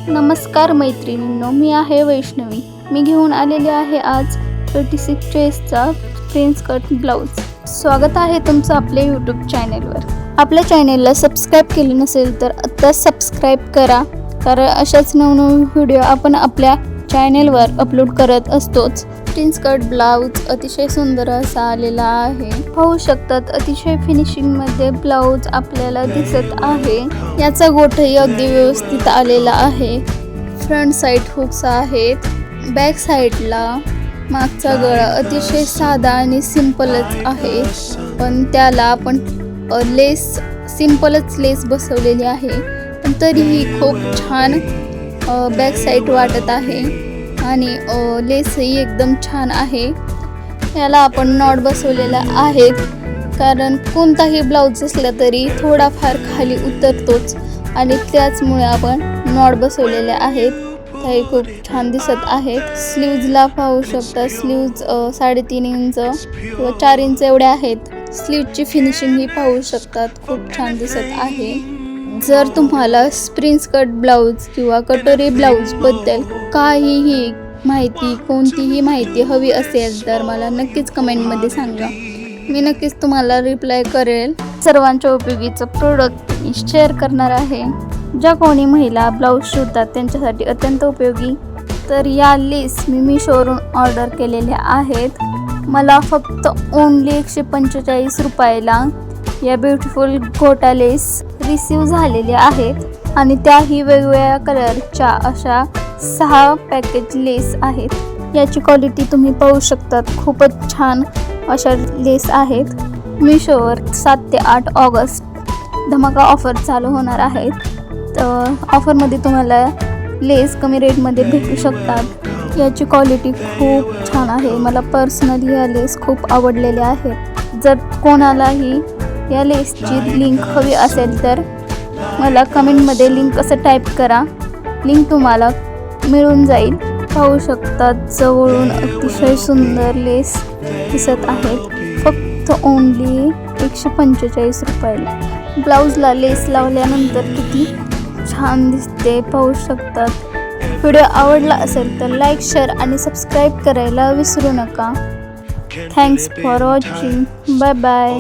नमस्कार मैत्रिणींनो, मी आहे वैष्णवी। मी घेऊन आलेले आहे आज 36 चॉईसचा प्रिन्स कट ब्लाउज। स्वागत आहे तुमचं आपल्या यूट्यूब चॅनलवर। आपल्या चॅनलला सबस्क्राईब केले नसेल तर आता सबस्क्राईब करा, कारण अशाच नवनवीन व्हिडिओ आपण आपल्या चॅनलवर अपलोड करत असतोच। प्रिन्स कट ब्लाउज अतिशय सुंदर असा आलेला आहे। पाहू शकतात अतिशय फिनिशिंग मध्ये ब्लाउज आपल्याला दिसत आहे। याचा गोठही अगदी व्यवस्थित आलेला आहे। फ्रंट साइड हुक्स आहेत। बॅक साइडला मागचा गळा अतिशय साधा आणि सिंपलच आहे, पण त्याला आपण लेस सिंपलच लेस बसवलेली आहे, पण तरीही खूप छान बॅक साइड वाटत आहे आणि लेसही एकदम छान आहे। याला आपण नॉट बसवलेला आहे, कारण कोणताही ब्लाउज असला तरी थोडाफार खाली उतरतोच आणि त्याचमुळे आपण नॉट बसवलेले आहेत। ते खूप छान दिसत आहेत। स्लीव्जला पाहू शकता, स्लीव्ज 3.5 इंच किंवा 4 इंच एवढे आहेत। स्लीवची फिनिशिंग ही पाहू शकतात, खूप छान दिसत आहे। जर तुम्हाला प्रिन्स कट ब्लाउज किंवा कटोरी ब्लाउज बद्दल काहीही माहिती, कोणतीही माहिती हवी असेल तर मला नक्कीच कमेंटमध्ये सांगा, मी नक्कीच तुम्हाला रिप्लाय करेल। सर्वांच्या उपयोगीचं प्रोडक्ट मी शेअर करणार आहे। ज्या कोणी महिला ब्लाउज शिवतात त्यांच्यासाठी अत्यंत उपयोगी। तर या लेस मी मीशोवरून ऑर्डर केलेल्या आहेत। मला फक्त ओन्ली 145 रुपयाला या ब्युटिफुल गोटा लेस रिसीव झालेले आहेत आणि त्याही वेगवेगळ्या कलरच्या अशा 6 पॅकेज लेस आहेत। याची क्वालिटी तुम्ही पाहू शकतात, खूपच छान अशा लेस आहेत। मीशोवर 7 ते 8 ऑगस्ट धमाका ऑफर चालू होणार आहेत, तर ऑफरमध्ये तुम्हाला लेस कमी रेटमध्ये भेटू शकतात। याची क्वालिटी खूप छान आहे। मला पर्सनली या लेस खूप आवडलेल्या आहेत। जर कोणालाही या लेसची लिंक हवी असेल तर मला कमेंटमध्ये लिंक असं टाईप करा, लिंक तुम्हाला मिळून जाईल। पाहू शकता जवळून अतिशय सुंदर लेस दिसत आहेत, फक्त ओन्ली 145 रुपयाला। ब्लाउजला लेस लावल्यानंतर किती छान दिसते पाहू शकतात। व्हिडिओ आवडला असेल तर लाईक, शेअर आणि सबस्क्राईब करायला विसरू नका। Thanks for watching, bye bye.